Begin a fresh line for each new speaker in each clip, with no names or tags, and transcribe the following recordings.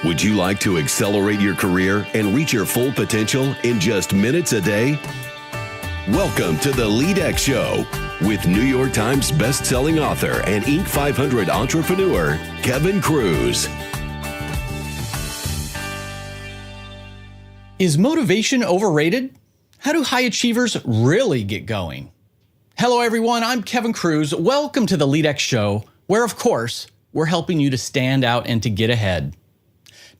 Would you like to accelerate your career and reach your full potential in just minutes a day? Welcome to the LEADx Show with New York Times best-selling author and Inc. 500 entrepreneur, Kevin Kruse.
Is motivation overrated? How do high achievers really get going? Hello, everyone. I'm Kevin Kruse. Welcome to the LEADx Show, where, of course, we're helping you to stand out and to get ahead.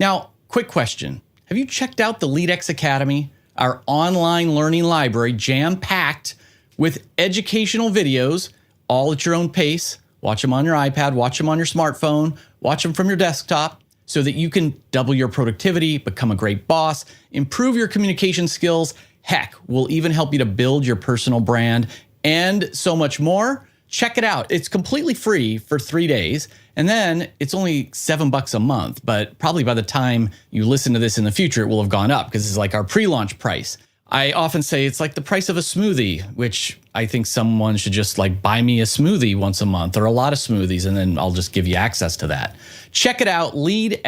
Now, quick question. Have you checked out the LEADx Academy, our online learning library jam-packed with educational videos, all at your own pace? Watch them on your iPad, watch them on your smartphone, watch them from your desktop so that you can double your productivity, become a great boss, improve your communication skills. Heck, we'll even help you to build your personal brand and so much more. Check it out. It's completely free for 3 days. And then it's only $7 a month, but probably by the time you listen to this in the future, it will have gone up because it's like our pre-launch price. I often say it's like the price of a smoothie, which I think someone should just like buy me a smoothie once a month or a lot of smoothies, and then I'll just give you access to that. Check it out, leadx.org.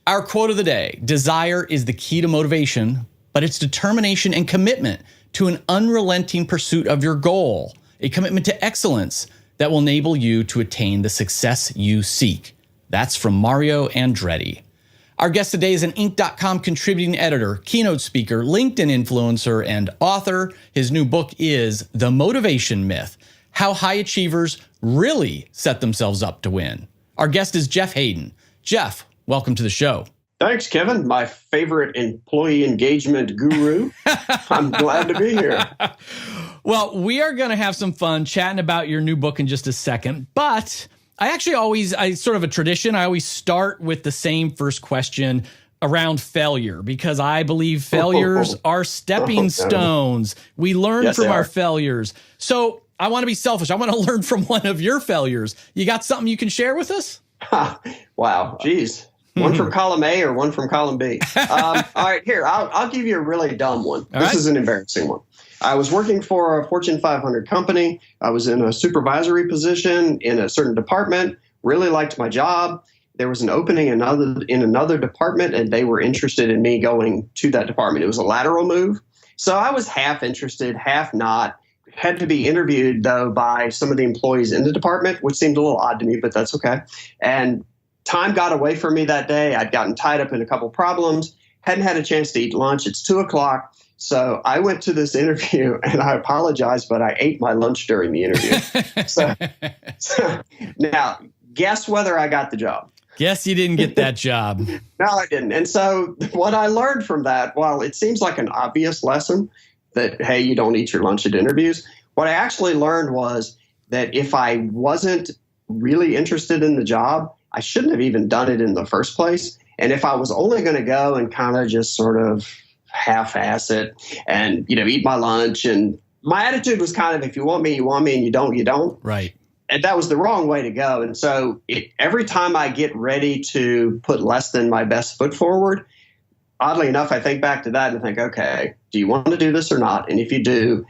Our quote of the day: desire is the key to motivation, but it's determination and commitment to an unrelenting pursuit of your goal, a commitment to excellence that will enable you to attain the success you seek. That's from Mario Andretti. Our guest today is an Inc.com contributing editor, keynote speaker, LinkedIn influencer, and author. His new book is The Motivation Myth: How High Achievers Really Set Themselves Up to Win. Our guest is Jeff Haden. Jeff, welcome to the show.
Thanks, Kevin. My favorite employee engagement guru. I'm glad to be here.
Well, we are going to have some fun chatting about your new book in just a second, but I sort of a tradition. I always start with the same first question around failure, because I believe failures are stepping stones. We learn from our failures. So I want to be selfish. I want to learn from one of your failures. You got something you can share with us?
Wow. Geez. One from column A or one from column B? All right, here, I'll give you a really dumb one. This is an embarrassing one. I was working for a Fortune 500 company. I was in a supervisory position in a certain department, really liked my job. There was an opening in another department, and they were interested in me going to that department. It was a lateral move. So I was half interested, half not. Had to be interviewed, though, by some of the employees in the department, which seemed a little odd to me, but that's okay. And time got away from me that day. I'd gotten tied up in a couple problems, hadn't had a chance to eat lunch. It's 2:00. So I went to this interview, and I apologize, but I ate my lunch during the interview. so now, guess whether I got the job.
Guess you didn't get that job.
No, I didn't. And so what I learned from that, while it seems like an obvious lesson that, hey, you don't eat your lunch at interviews, what I actually learned was that if I wasn't really interested in the job, I shouldn't have even done it in the first place. And if I was only going to go and kind of just sort of half-ass it and, eat my lunch, and my attitude was kind of, if you want me, and you don't, you don't.
Right.
And that was the wrong way to go. And so every time I get ready to put less than my best foot forward, oddly enough, I think back to that and think, okay, do you want to do this or not? And if you do,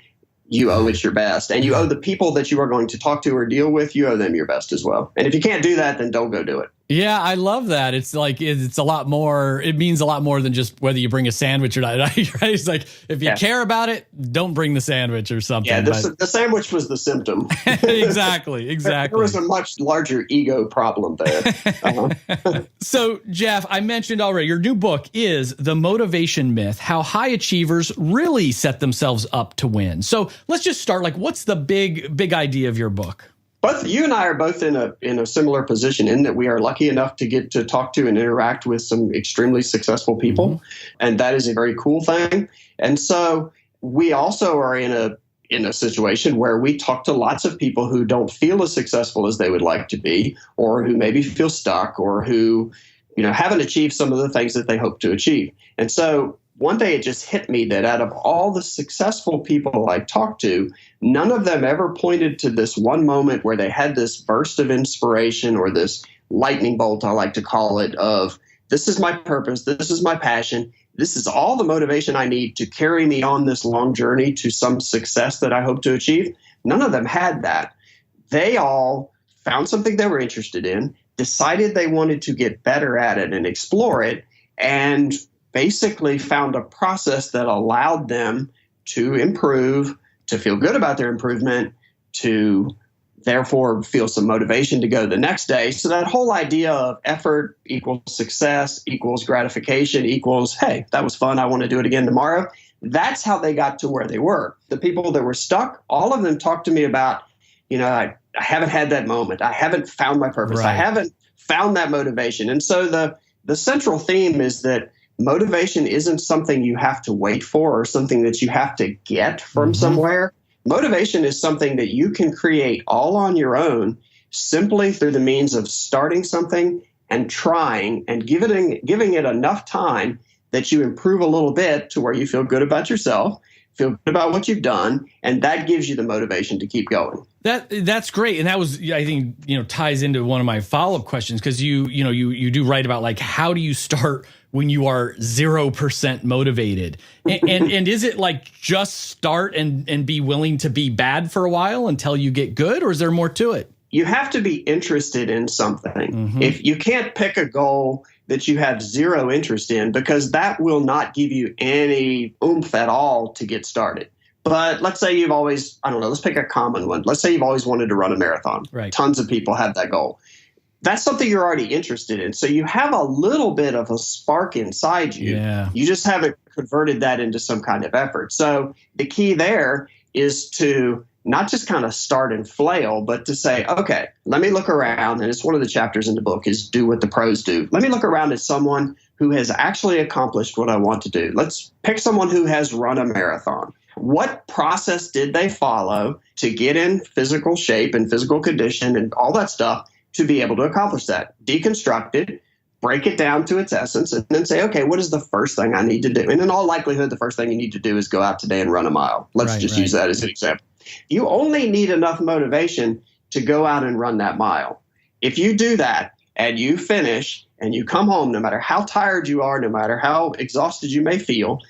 you owe it your best. And you owe the people that you are going to talk to or deal with, you owe them your best as well. And if you can't do that, then don't go do it.
Yeah, I love that. It's like, it's a lot more, it means a lot more than just whether you bring a sandwich or not, right? It's like, if you care about it, don't bring the sandwich or something.
Yeah, the sandwich was the symptom.
Exactly.
There was a much larger ego problem there.
So, Jeff, I mentioned already, your new book is The Motivation Myth: How High Achievers Really Set Themselves Up to Win. So let's just start, what's the big idea of your book?
Both you and I are both in a similar position in that we are lucky enough to get to talk to and interact with some extremely successful people. Mm-hmm. And that is a very cool thing. And so we also are in a situation where we talk to lots of people who don't feel as successful as they would like to be, or who maybe feel stuck, or who, haven't achieved some of the things that they hope to achieve. And so one day it just hit me that out of all the successful people I talked to, none of them ever pointed to this one moment where they had this burst of inspiration, or this lightning bolt, I like to call it, of this is my purpose, this is my passion, this is all the motivation I need to carry me on this long journey to some success that I hope to achieve. None of them had that. They all found something they were interested in. decided they wanted to get better at it and explore it, and basically found a process that allowed them to improve, to feel good about their improvement, to therefore feel some motivation to go the next day. So that whole idea of effort equals success equals gratification equals, hey, that was fun, I want to do it again tomorrow. That's how they got to where they were. The people that were stuck, all of them talked to me about, I haven't had that moment. I haven't found my purpose.
Right.
I haven't found that motivation. And so the central theme is that motivation isn't something you have to wait for or something that you have to get from somewhere. Motivation is something that you can create all on your own simply through the means of starting something and trying and giving it enough time that you improve a little bit to where you feel good about yourself, feel good about what you've done, and that gives you the motivation to keep going.
That's great. And that was, I think, ties into one of my follow-up questions, because you do write about, like, how do you start when you are 0% motivated? And is it like just start and be willing to be bad for a while until you get good, or is there more to it?
You have to be interested in something. If you can't pick a goal that you have zero interest in, because that will not give you any oomph at all to get started. But let's say you've always, let's pick a common one. Let's say you've always wanted to run a marathon.
Right.
Tons of people have that goal. That's something you're already interested in. So you have a little bit of a spark inside you.
Yeah.
You just haven't converted that into some kind of effort. So the key there is to not just kind of start and flail, but to say, okay, let me look around. And it's one of the chapters in the book is do what the pros do. Let me look around at someone who has actually accomplished what I want to do. Let's pick someone who has run a marathon. What process did they follow to get in physical shape and physical condition and all that stuff to be able to accomplish that? Deconstruct it, break it down to its essence, and then say, okay, what is the first thing I need to do? And in all likelihood, the first thing you need to do is go out today and run a mile. Let's use that as an example. You only need enough motivation to go out and run that mile. If you do that and you finish and you come home, no matter how tired you are, no matter how exhausted you may feel,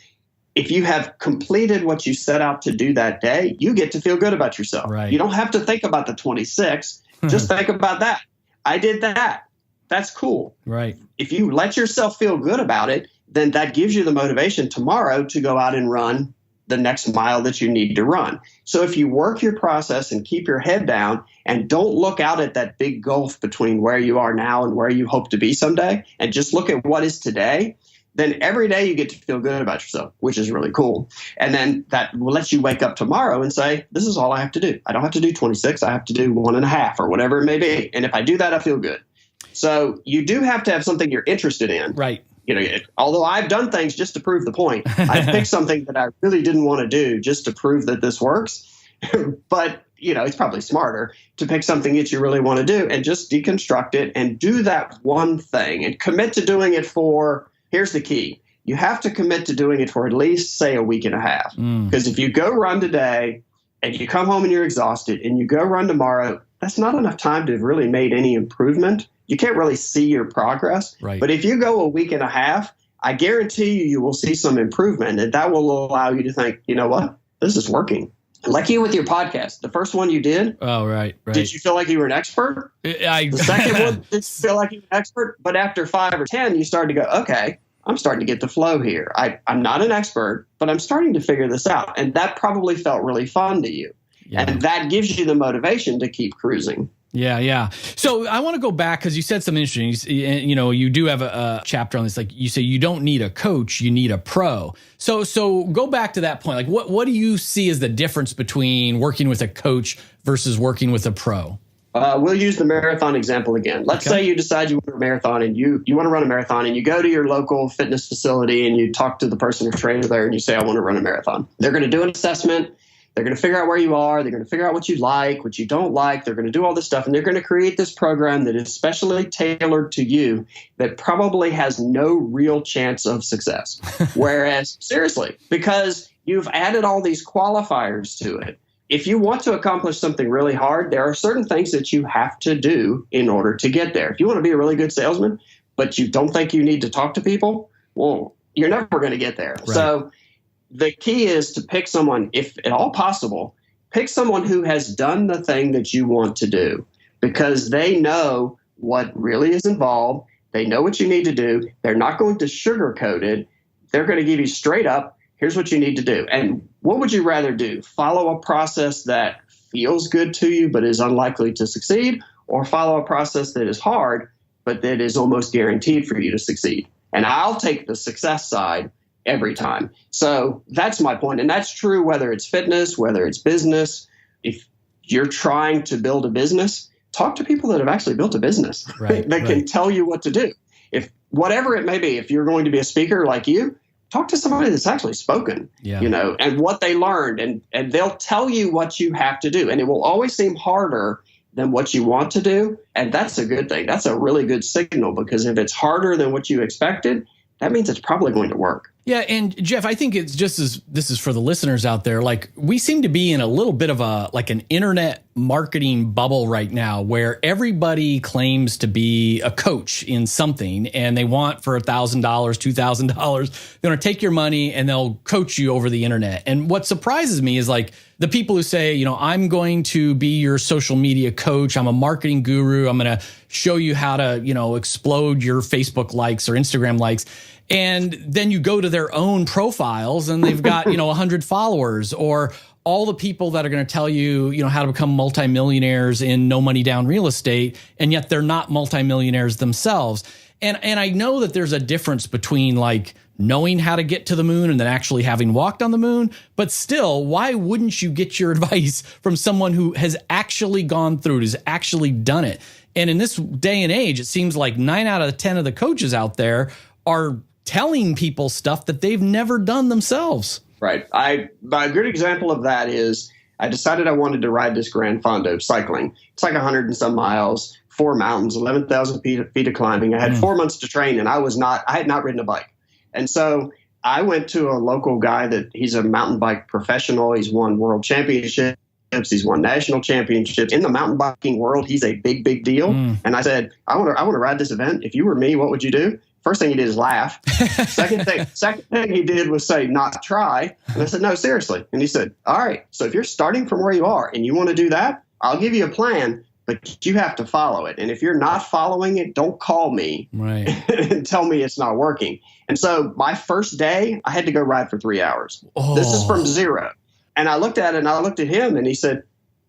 if you have completed what you set out to do that day, you get to feel good about yourself.
Right.
You don't have to think about the 26. Just think about that. I did that. That's cool.
Right.
If you let yourself feel good about it, then that gives you the motivation tomorrow to go out and run the next mile that you need to run. So if you work your process and keep your head down and don't look out at that big gulf between where you are now and where you hope to be someday, and just look at what is today, then every day you get to feel good about yourself, which is really cool. And then that will let you wake up tomorrow and say, this is all I have to do. I don't have to do 26. I have to do 1.5 or whatever it may be. And if I do that, I feel good. So you do have to have something you're interested in.
Right.
Although I've done things just to prove the point, I've picked something that I really didn't want to do just to prove that this works. But, it's probably smarter to pick something that you really want to do and just deconstruct it and do that one thing and commit to doing it for, here's the key. You have to commit to doing it for at least, say, a week and a half. Because if you go run today and you come home and you're exhausted and you go run tomorrow, that's not enough time to have really made any improvement. You can't really see your progress.
Right.
But if you go a week and a half, I guarantee you will see some improvement. And that will allow you to think, you know what, this is working. Like you with your podcast, the first one you did.
Oh, right.
Did you feel like you were an expert? The second one, did you feel like you were an expert? But after 5 or 10, you started to go, okay, I'm starting to get the flow here. I'm not an expert, but I'm starting to figure this out. And that probably felt really fun to you. Yeah. And that gives you the motivation to keep cruising.
Yeah. So I want to go back because you said something interesting. You do have a chapter on this. Like you say, you don't need a coach, you need a pro. So go back to that point. Like what do you see as the difference between working with a coach versus working with a pro?
We'll use the marathon example again. Let's say you decide you want to run a marathon and you want to run a marathon and you go to your local fitness facility and you talk to the person or trainer there and you say, I want to run a marathon. They're going to do an assessment. They're going to figure out where you are. They're going to figure out what you like, what you don't like. They're going to do all this stuff. And they're going to create this program that is specially tailored to you that probably has no real chance of success. Whereas, seriously, because you've added all these qualifiers to it. If you want to accomplish something really hard, there are certain things that you have to do in order to get there. If you want to be a really good salesman, but you don't think you need to talk to people, well, you're never going to get there. Right. So the key is to pick someone, if at all possible, pick someone who has done the thing that you want to do because they know what really is involved. They know what you need to do. They're not going to sugarcoat it. They're going to give you straight up, here's what you need to do. And what would you rather do? Follow a process that feels good to you but is unlikely to succeed, or follow a process that is hard but that is almost guaranteed for you to succeed? And I'll take the success side every time. So that's my point. And that's true whether it's fitness, whether it's business. If you're trying to build a business, talk to people that have actually built a business that can tell you what to do. If whatever it may be, if you're going to be a speaker like you, talk to somebody that's actually spoken, and what they learned, and they'll tell you what you have to do. And it will always seem harder than what you want to do. And that's a good thing. That's a really good signal, because if it's harder than what you expected, that means it's probably going to work.
Yeah. And Jeff, I think it's just as this is for the listeners out there, like we seem to be in a little bit of an internet marketing bubble right now where everybody claims to be a coach in something, and they want for $1,000, $2,000, they're going to take your money and they'll coach you over the internet. And what surprises me is like the people who say, I'm going to be your social media coach. I'm a marketing guru. I'm going to show you how to, explode your Facebook likes or Instagram likes. And then you go to their own profiles and they've got, 100 followers, or all the people that are going to tell you, how to become multimillionaires in no money down real estate. And yet they're not multimillionaires themselves. And I know that there's a difference between like knowing how to get to the moon and then actually having walked on the moon. But still, why wouldn't you get your advice from someone who has actually gone through it, has actually done it? And in this day and age, it seems like 9 out of 10 of the coaches out there are telling people stuff that they've never done themselves.
Right. A good example of that is I decided I wanted to ride this Gran Fondo cycling. It's like 100 and some miles, 4 mountains, 11,000 feet of climbing. I had 4 months to train, and I had not ridden a bike. And so I went to a local guy that he's a mountain bike professional. He's won world championships. He's won national championships. In the mountain biking world, he's a big, big deal. And I said, I want to ride this event. If you were me, what would you do? First thing he did is laugh. Second thing he did was say, not try. And I said, no, seriously. And he said, all right, so if you're starting from where you are and you want to do that, I'll give you a plan, but you have to follow it. And if you're not following it, don't call me and tell me it's not working. And so my first day, I had to go ride for 3 hours. Oh. This is from zero. And I looked at it and I looked at him and he said,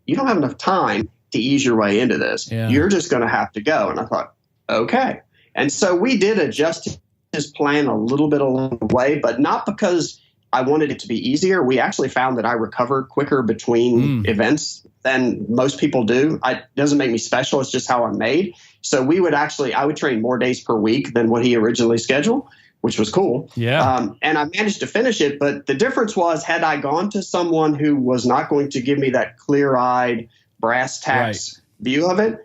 you don't have enough time to ease your way into this. Yeah. You're just going to have to go. And I thought, okay. And so we did adjust his plan a little bit along the way, but not because I wanted it to be easier. We actually found that I recovered quicker between events than most people do. It doesn't make me special. It's just how I'm made. So I would train more days per week than what he originally scheduled, which was cool.
Yeah.
And I managed to finish it. But the difference was, had I gone to someone who was not going to give me that clear-eyed, brass tacks view of it,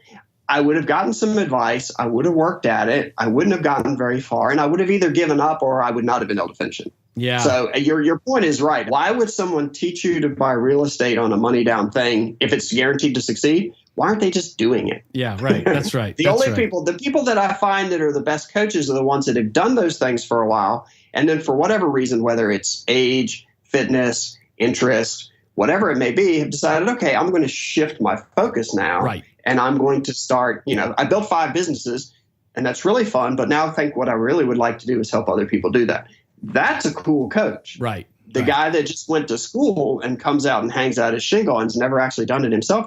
I would have gotten some advice. I would have worked at it. I wouldn't have gotten very far, and I would have either given up or I would not have been able to finish it.
Yeah.
So your point is right. Why would someone teach you to buy real estate on a money down thing if it's guaranteed to succeed? Why aren't they just doing it?
Yeah, right. That's right.
The people that I find that are the best coaches are the ones that have done those things for a while, and then for whatever reason, whether it's age, fitness, interest, whatever it may be, have decided, okay, I'm going to shift my focus now.
Right.
And I'm going to start, I built 5 businesses, and that's really fun. But now I think what I really would like to do is help other people do that. That's a cool coach.
Right.
The guy that just went to school and comes out and hangs out his shingle and's never actually done it himself,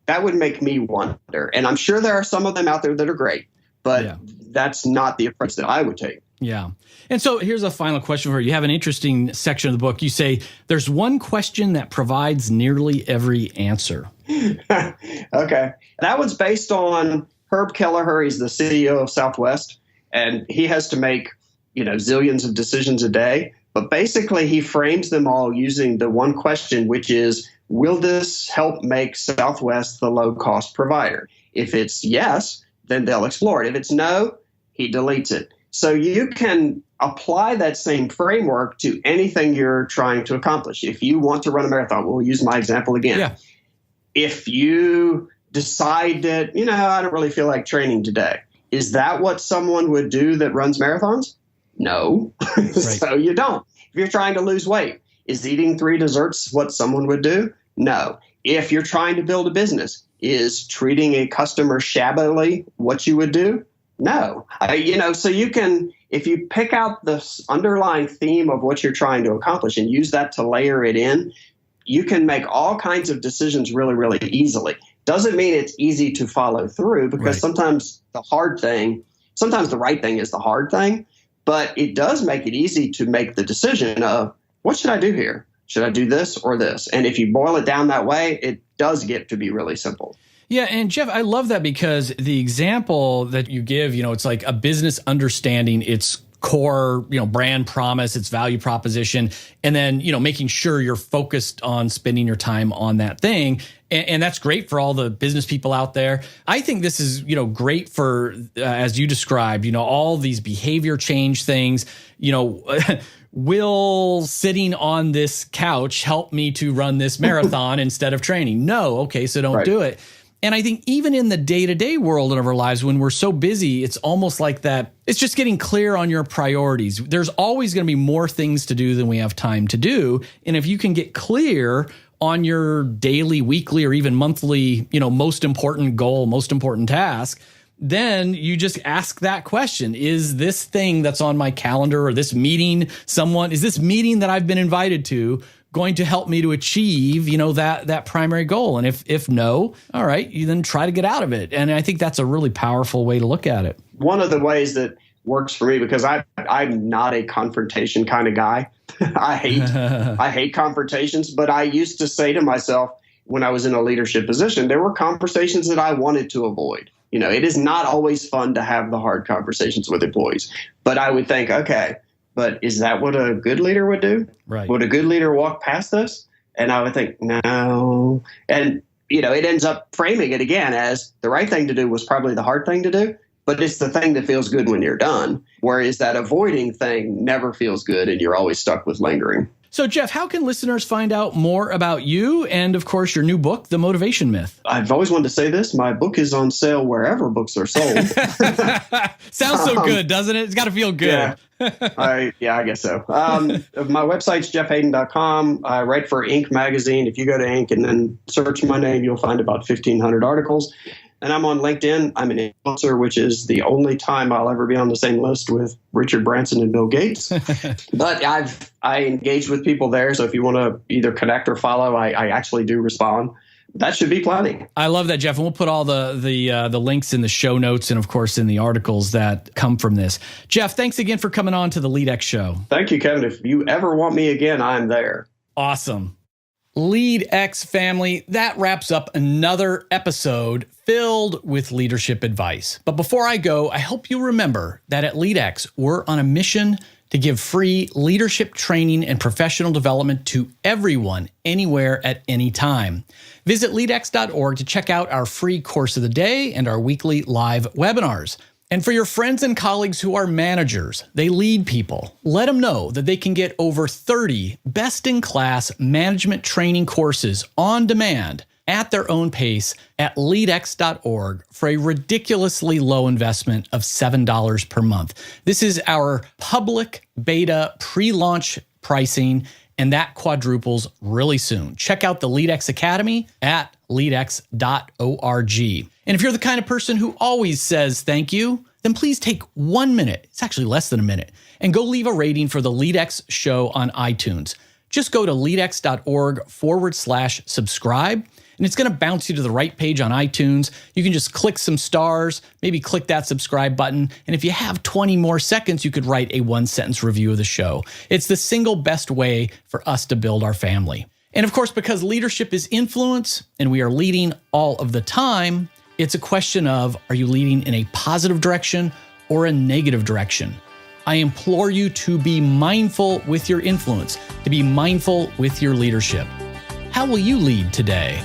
that would make me wonder. And I'm sure there are some of them out there that are great, but that's not the approach that I would take.
Yeah. And so here's a final question for you. You have an interesting section of the book. You say there's one question that provides nearly every answer.
Okay. That one's based on Herb Kelleher. He's the CEO of Southwest, and he has to make, zillions of decisions a day. But basically, he frames them all using the one question, which is, will this help make Southwest the low-cost provider? If it's yes, then they'll explore it. If it's no, he deletes it. So you can apply that same framework to anything you're trying to accomplish. If you want to run a marathon, we'll use my example again.
Yeah. If
you decide that, I don't really feel like training today, is that what someone would do that runs marathons? No. Right. So you don't. If you're trying to lose weight, is eating 3 desserts what someone would do? No. If you're trying to build a business, is treating a customer shabbily what you would do? No. So you can, if you pick out the underlying theme of what you're trying to accomplish and use that to layer it in, you can make all kinds of decisions really, really easily. Doesn't mean it's easy to follow through, because sometimes the right thing is the hard thing, but it does make it easy to make the decision of, what should I do here? Should I do this or this? And if you boil it down that way, it does get to be really simple.
Yeah. And Jeff, I love that, because the example that you give, it's like a business understanding its core, brand promise, its value proposition, and then, making sure you're focused on spending your time on that thing. And that's great for all the business people out there. I think this is, great for, as you described, all these behavior change things, will sitting on this couch help me to run this marathon instead of training? No. Okay. So don't do it. And I think even in the day-to-day world of our lives, when we're so busy, it's almost like that. It's just getting clear on your priorities. There's always going to be more things to do than we have time to do. And if you can get clear on your daily, weekly, or even monthly, most important goal, most important task, then you just ask that question. Is this thing that's on my calendar, or this meeting is this meeting that I've been invited to, going to help me to achieve, that primary goal? And if no, all right, you then try to get out of it. And I think that's a really powerful way to look at it.
One of the ways that works for me, because I'm not a confrontation kind of guy. I hate confrontations, but I used to say to myself, when I was in a leadership position, there were conversations that I wanted to avoid. It is not always fun to have the hard conversations with employees, but I would think, okay, but is that what a good leader would do?
Right.
Would a good leader walk past this? And I would think, no. And, it ends up framing it again as the right thing to do was probably the hard thing to do, but it's the thing that feels good when you're done. Whereas that avoiding thing never feels good, and you're always stuck with lingering.
So, Jeff, how can listeners find out more about you and, of course, your new book, The Motivation Myth?
I've always wanted to say this. My book is on sale wherever books are sold.
Sounds so good, doesn't it? It's got to feel good.
I guess so. My website's jeffhaden.com. I write for Inc. magazine. If you go to Inc. and then search my name, you'll find about 1,500 articles. And I'm on LinkedIn. I'm an influencer, which is the only time I'll ever be on the same list with Richard Branson and Bill Gates. But I engage with people there. So if you want to either connect or follow, I actually do respond. That should be plenty.
I love that, Jeff. And we'll put all the links in the show notes and, of course, in the articles that come from this. Jeff, thanks again for coming on to the LEADx Show.
Thank you, Kevin. If you ever want me again, I'm there.
Awesome. LEADx family, that wraps up another episode filled with leadership advice. But before I go, I hope you remember that at LEADx, we're on a mission to give free leadership training and professional development to everyone, anywhere, at any time. Visit leadx.org to check out our free course of the day and our weekly live webinars. And for your friends and colleagues who are managers, they lead people, let them know that they can get over 30 best-in-class management training courses on demand at their own pace at leadx.org for a ridiculously low investment of $7 per month. This is our public beta pre-launch pricing, and that quadruples really soon. Check out the LEADx Academy at leadx.org. And if you're the kind of person who always says thank you, then please take 1 minute, it's actually less than a minute, and go leave a rating for the LEADx Show on iTunes. Just go to leadx.org/subscribe, and it's going to bounce you to the right page on iTunes. You can just click some stars, maybe click that subscribe button, and if you have 20 more seconds, you could write a 1-sentence review of the show. It's the single best way for us to build our family. And of course, because leadership is influence, and we are leading all of the time, it's a question of, are you leading in a positive direction or a negative direction? I implore you to be mindful with your influence, to be mindful with your leadership. How will you lead today?